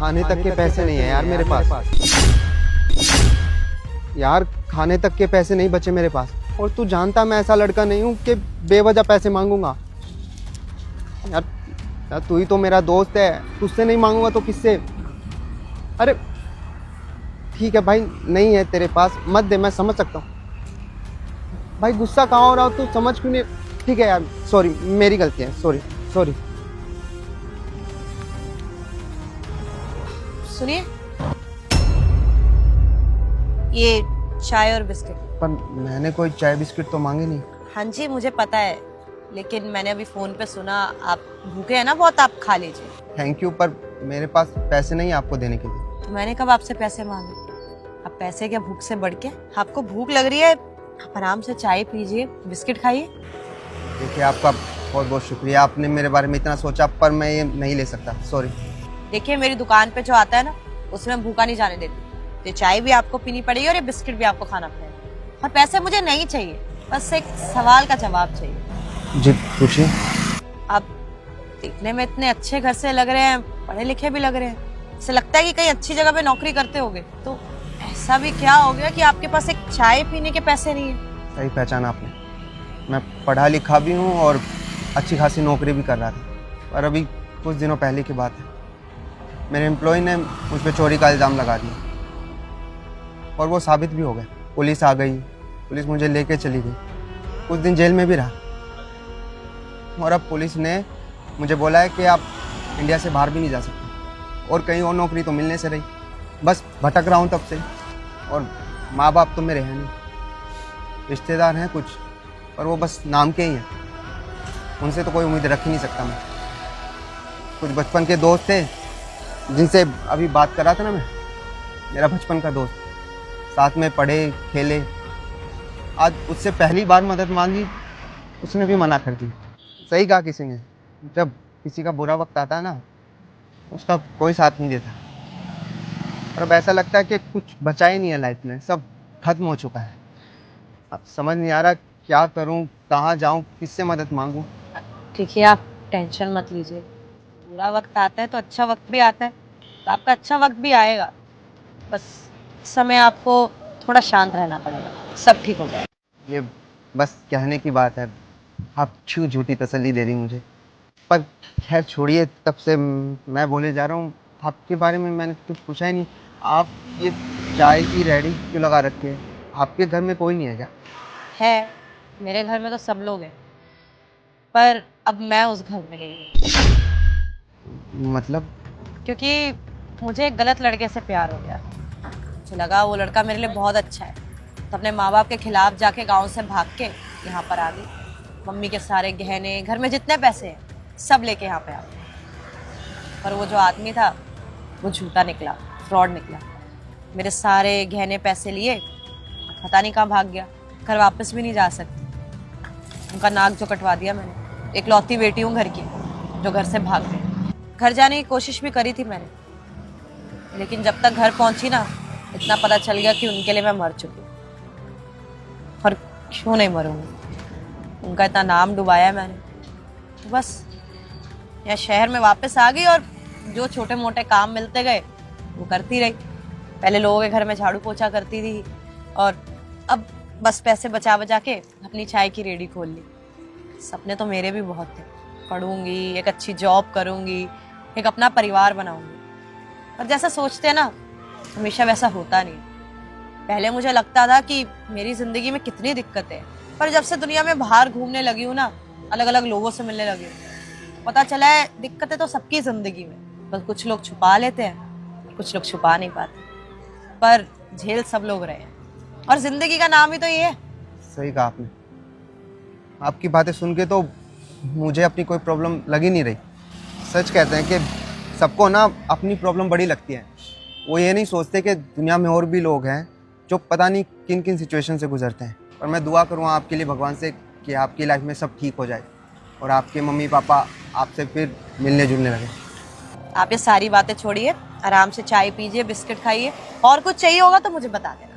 खाने तक के पैसे नहीं है यार मेरे पास। यार खाने तक के पैसे नहीं बचे मेरे पास, और तू जानता मैं ऐसा लड़का नहीं हूँ कि बेवजह पैसे मांगूंगा। यार तू ही तो मेरा दोस्त है, तुझसे नहीं मांगूंगा तो किससे? अरे ठीक है भाई, नहीं है तेरे पास मत दे, मैं समझ सकता हूँ भाई। गुस्सा कहाँ हो रहा हो तू, समझ क्यों नहीं? ठीक है यार, सॉरी, मेरी गलती है, सॉरी सॉरी। सुनिए, ये चाय और बिस्किट। पर मैंने कोई चाय बिस्किट तो मांगे नहीं। हाँ जी मुझे पता है, लेकिन मैंने अभी फोन पे सुना आप भूखे हैं ना बहुत, आप खा लीजिए। थैंक यू, पर मेरे पास पैसे नहीं है आपको देने के लिए। तो मैंने कब आपसे पैसे मांगे? अब पैसे क्या भूख से बढ़ के? आपको भूख लग रही है, आप आराम से चाय पीजिए, बिस्किट खाइए। देखिए आपका बहुत बहुत शुक्रिया, आपने मेरे बारे में इतना सोचा, पर मैं ये नहीं ले सकता, सॉरी। देखिए मेरी दुकान पे जो आता है ना, उसमें भूखा नहीं जाने देती। ये चाय भी आपको पीनी पड़ेगी और ये बिस्किट भी आपको खाना पड़ेगा। और पैसे मुझे नहीं चाहिए, बस एक सवाल का जवाब चाहिए। जी पूछिए। आप देखने में इतने अच्छे घर से लग रहे हैं, पढ़े लिखे भी लग रहे हैं, ऐसे लगता है कि कहीं अच्छी जगह पे नौकरी करते होंगे। तो ऐसा भी क्या हो गया कि आपके पास एक चाय पीने के पैसे नहीं है? सही पहचाना आपने, मैं पढ़ा लिखा भी हूँ और अच्छी खासी नौकरी भी कर रहा था। पर अभी कुछ दिनों पहले की बात है, मेरे एम्प्लॉय ने मुझ पर चोरी का इल्ज़ाम लगा दिया और वो साबित भी हो गया। पुलिस आ गई, पुलिस मुझे लेके चली गई, कुछ दिन जेल में भी रहा। और अब पुलिस ने मुझे बोला है कि आप इंडिया से बाहर भी नहीं जा सकते, और कहीं और नौकरी तो मिलने से रही। बस भटक रहा हूँ तब से, और माँ बाप तो मेरे हैं नहीं, रिश्तेदार हैं कुछ, पर वो बस नाम के ही हैं, उनसे तो कोई उम्मीद रख ही नहीं सकता मैं। कुछ बचपन के दोस्त थे जिनसे अभी बात कर रहा था ना मैं, मेरा बचपन का दोस्त, साथ में पढ़े खेले, आज उससे पहली बार मदद मांगी, उसने भी मना कर दी। सही कहा किसी ने, जब किसी का बुरा वक्त आता है ना, उसका कोई साथ नहीं देता। और अब ऐसा लगता है कि कुछ बचा ही नहीं है लाइफ में, सब खत्म हो चुका है। अब समझ नहीं आ रहा क्या करूं, कहाँ जाऊं, किससे मदद मांगूं। देखिए आप टेंशन मत लीजिए, बुरा वक्त आता है तो अच्छा वक्त भी आता है, तो आपका अच्छा वक्त भी आएगा। बस इस समय आपको थोड़ा शांत रहना पड़ेगा, सब ठीक हो जाएगा। ये बस कहने की बात है, आप क्यों झूठी तसल्ली दे रही मुझे? पर खैर छोड़िए, तब से मैं बोले जा रहा हूँ, आपके बारे में मैंने कुछ पूछा ही नहीं। आप ये चाय की रेहड़ी क्यों लगा रखी है? आपके घर में कोई नहीं है क्या? है, मेरे घर में तो सब लोग हैं, पर अब मैं उस घर में नहीं हूँ, मतलब? क्योंकि मुझे एक गलत लड़के से प्यार हो गया। मुझे लगा वो लड़का मेरे लिए बहुत अच्छा है, तो अपने माँ बाप के खिलाफ जाके गांव से भाग के यहाँ पर आ गई। मम्मी के सारे गहने, घर में जितने पैसे हैं सब लेके यहाँ पे आ गई। पर वो जो आदमी था वो झूठा निकला, फ्रॉड निकला। मेरे सारे गहने पैसे लिए, पता नहीं कहाँ भाग गया, घर वापस भी नहीं जा सकती। उनका नाक जो कटवा दिया मैंने, एक लौती बेटी हूँ घर की जो घर से भाग गई। घर जाने की कोशिश भी करी थी मैंने, लेकिन जब तक घर पहुंची ना, इतना पता चल गया कि उनके लिए मैं मर चुकी हूँ। और क्यों नहीं मरूंगी, उनका इतना नाम डुबाया मैंने। तो बस यहाँ शहर में वापस आ गई और जो छोटे मोटे काम मिलते गए वो करती रही। पहले लोगों के घर में झाड़ू पोछा करती थी, और अब बस पैसे बचा बचा के अपनी चाय की रेहड़ी खोल ली। सपने तो मेरे भी बहुत थे, पढ़ूंगी, एक अच्छी जॉब करूंगी, एक अपना परिवार बनाऊंगी। पर जैसा सोचते हैं ना, हमेशा वैसा होता नहीं। पहले मुझे लगता था कि मेरी जिंदगी में कितनी दिक्कतें हैं, पर जब से दुनिया में बाहर घूमने लगी हूँ ना, अलग अलग लोगों से मिलने लगी हूँ, पता चला है दिक्कतें तो सबकी जिंदगी में, बस कुछ लोग छुपा लेते हैं, कुछ लोग छुपा नहीं पाते, पर झेल सब लोग रहे हैं। और जिंदगी का नाम ही तो ये है। सही कहा आपने, आपकी बातें सुन के तो मुझे अपनी कोई प्रॉब्लम लग ही नहीं रही। सच कहते हैं कि सबको ना अपनी प्रॉब्लम बड़ी लगती है, वो ये नहीं सोचते कि दुनिया में और भी लोग हैं जो पता नहीं किन किन सिचुएशन से गुजरते हैं। और मैं दुआ करूँगा आपके लिए भगवान से कि आपकी लाइफ में सब ठीक हो जाए और आपके मम्मी पापा आपसे फिर मिलने जुलने लगे। आप ये सारी बातें छोड़िए, आराम से चाय पीजिए, बिस्किट खाइए, और कुछ चाहिए होगा तो मुझे बता देना।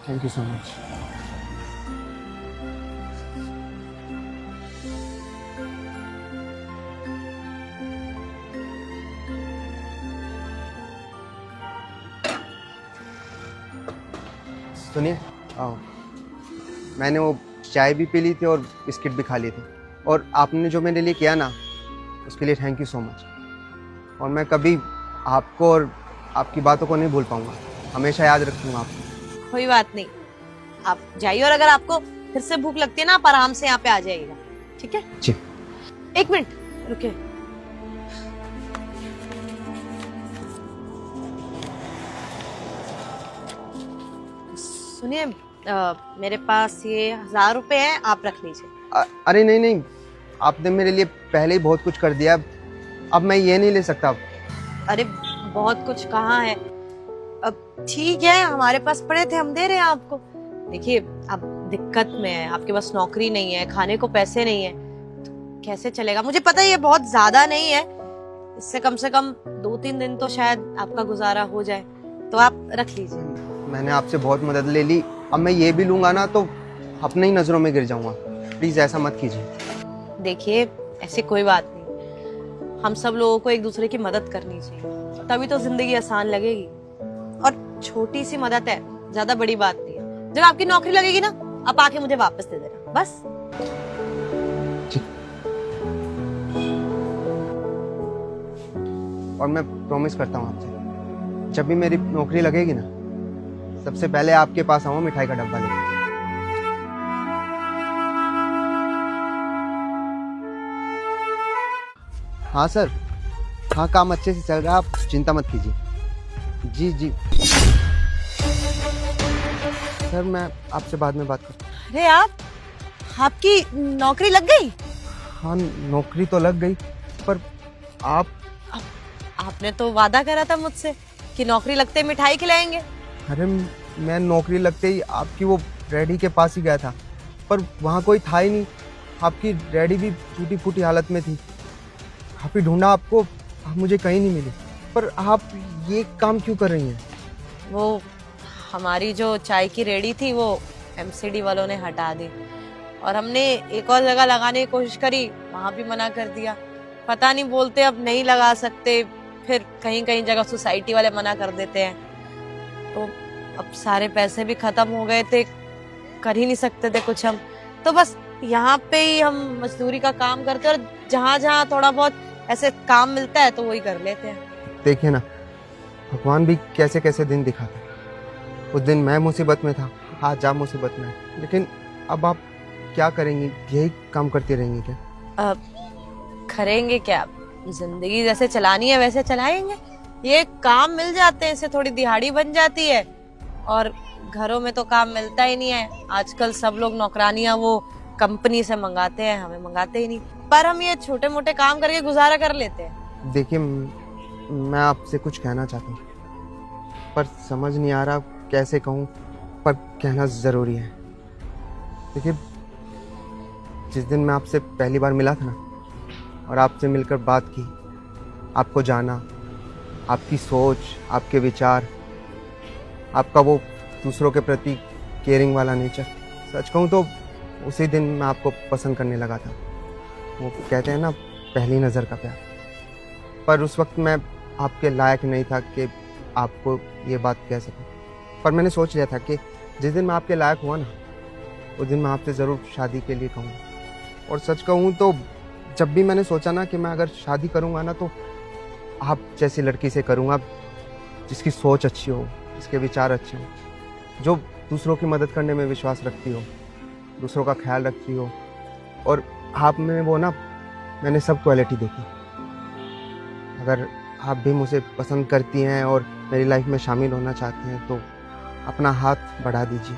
Thank you so much. सुनिए, मैंने वो चाय भी पी ली थी और बिस्किट भी खा लिए थे, और आपने जो मेरे लिए किया ना, उसके लिए थैंक यू सो मच। और मैं कभी आपको और आपकी बातों को नहीं भूल पाऊंगा, हमेशा याद रखूंगा आपको। कोई बात नहीं, आप जाइए, और अगर आपको फिर से भूख लगती है ना, आप आराम से यहाँ पे आ जाइएगा, ठीक है? जी। 1 मिनट रुकिए। सुनिए, मेरे पास ये 1000 रुपए हैं, आप रख लीजिए। अरे नहीं नहीं, आपने मेरे लिए पहले ही बहुत कुछ कर दिया, अब मैं ये नहीं ले सकता। अरे बहुत कुछ कहाँ है, अब ठीक है, हमारे पास पड़े थे, हम दे रहे हैं आपको। देखिए, आप दिक्कत में है, आपके पास नौकरी नहीं है, खाने को पैसे नहीं है, तो कैसे चलेगा? मुझे पता है ये बहुत ज्यादा नहीं है, इससे कम से कम 2-3 दिन तो शायद आपका गुजारा हो जाए, तो आप रख लीजिए। मैंने आपसे बहुत मदद ले ली, अब मैं ये भी लूंगा ना तो अपने ही नजरों में गिर जाऊंगा। प्लीज ऐसा मत कीजिए। देखिए, ऐसी कोई बात नहीं, हम सब लोगों को एक दूसरे की मदद करनी चाहिए, तभी तो जिंदगी आसान लगेगी। और छोटी सी मदद है, ज्यादा बड़ी बात नहीं है। जब आपकी नौकरी लगेगी ना, आप आके मुझे वापस दे देना, बस। और मैं प्रॉमिस करता हूँ आपसे, जब भी मेरी नौकरी लगेगी ना, सबसे पहले आपके पास आऊंगा मिठाई का डब्बा लेकर। हाँ सर, हाँ काम अच्छे से चल रहा है, आप चिंता मत कीजिए। जी जी सर, मैं आपसे बाद में बात करता हूँ। अरे आपकी नौकरी लग गई? हाँ नौकरी तो लग गई, पर आपने तो वादा करा था मुझसे कि नौकरी लगते ही मिठाई खिलाएंगे। अरे मैं नौकरी लगते ही आपकी वो डैडी के पास ही गया था, पर वहाँ कोई था ही नहीं। आपकी डैडी भी टूटी फूटी हालत में थी, काफ़ी ढूंढा आपको, आप मुझे कहीं नहीं मिली। पर आप ये काम क्यों कर रही हैं? वो हमारी जो चाय की रेडी थी, वो एमसीडी वालों ने हटा दी, और हमने एक और जगह लगाने की कोशिश करी, वहाँ भी मना कर दिया। पता नहीं, बोलते अब नहीं लगा सकते, फिर कहीं कहीं जगह सोसाइटी वाले मना कर देते हैं। तो अब सारे पैसे भी खत्म हो गए थे, कर ही नहीं सकते थे कुछ हम, तो बस यहाँ पे ही हम मजदूरी का काम करते हैं, और जहाँ जहाँ थोड़ा बहुत ऐसे काम मिलता है तो वही कर लेते हैं। देखिए ना, भगवान भी कैसे कैसे दिन दिखाते हैं। उस दिन मैं मुसीबत में था, आज आप मुसीबत में हैं, लेकिन अब आप क्या करेंगी? यही काम करती रहेंगी क्या? अब करेंगे क्या, जिंदगी जैसे चलानी है वैसे चलाएंगे। ये काम मिल जाते हैं, इससे थोड़ी दिहाड़ी बन जाती है, और घरों में तो काम मिलता ही नहीं है। आजकल सब लोग नौकरानियां वो कंपनी से मंगाते हैं, हमें मंगाते ही नहीं, पर हम ये छोटे मोटे काम करके गुजारा कर लेते हैं। देखिए, मैं आपसे कुछ कहना चाहता हूँ, पर समझ नहीं आ रहा कैसे कहूँ, पर कहना ज़रूरी है। देखिए, जिस दिन मैं आपसे पहली बार मिला था ना, और आपसे मिलकर बात की, आपको जाना, आपकी सोच, आपके विचार, आपका वो दूसरों के प्रति केयरिंग वाला नेचर, सच कहूँ तो उसी दिन मैं आपको पसंद करने लगा था। वो कहते हैं ना, पहली नज़र का प्यार। पर उस वक्त मैं आपके लायक नहीं था कि आपको ये बात कह सकूं, पर मैंने सोच लिया था कि जिस दिन मैं आपके लायक हुआ ना, उस दिन मैं आपसे ज़रूर शादी के लिए कहूँगा। और सच कहूँ तो जब भी मैंने सोचा ना कि मैं अगर शादी करूँगा ना, तो आप जैसी लड़की से करूँगा, जिसकी सोच अच्छी हो, जिसके विचार अच्छे हो, जो दूसरों की मदद करने में विश्वास रखती हो, दूसरों का ख्याल रखती हो। और आप में वो ना, मैंने सब क्वालिटी देखी। अगर आप भी मुझे पसंद करती हैं और मेरी लाइफ में शामिल होना चाहती हैं, तो अपना हाथ बढ़ा दीजिए।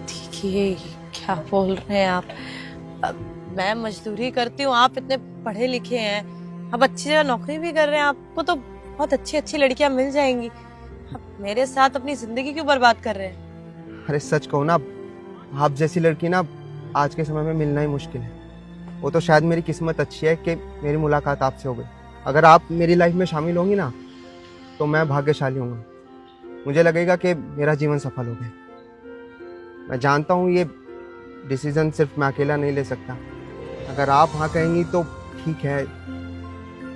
देखिए, क्या बोल रहे हैं आप? मैं मजदूरी करती हूँ, आप इतने पढ़े लिखे हैं, आप अच्छी जगह नौकरी भी कर रहे हैं, आपको तो बहुत अच्छी अच्छी लड़कियां मिल जाएंगी, आप मेरे साथ अपनी जिंदगी क्यों बर्बाद कर रहे हैं? अरे सच कहूँ ना, आप जैसी लड़की ना आज के समय में मिलना ही मुश्किल है। वो तो शायद मेरी किस्मत अच्छी है कि मेरी मुलाकात आपसे हो गई। अगर आप मेरी लाइफ में शामिल होंगी ना, तो मैं भाग्यशाली हूँगा। मुझे लगेगा कि मेरा जीवन सफल हो गया। मैं जानता हूँ ये डिसीजन सिर्फ मैं अकेला नहीं ले सकता। अगर आप हाँ कहेंगी तो ठीक है,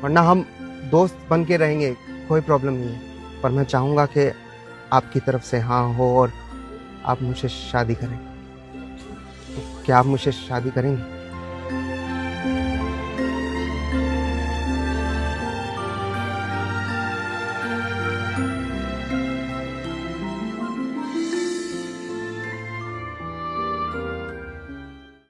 वरना हम दोस्त बन के रहेंगे, कोई प्रॉब्लम नहीं है। पर मैं चाहूँगा कि आपकी तरफ से हाँ हो और आप मुझसे शादी करें, तो क्या आप मुझसे शादी करेंगे?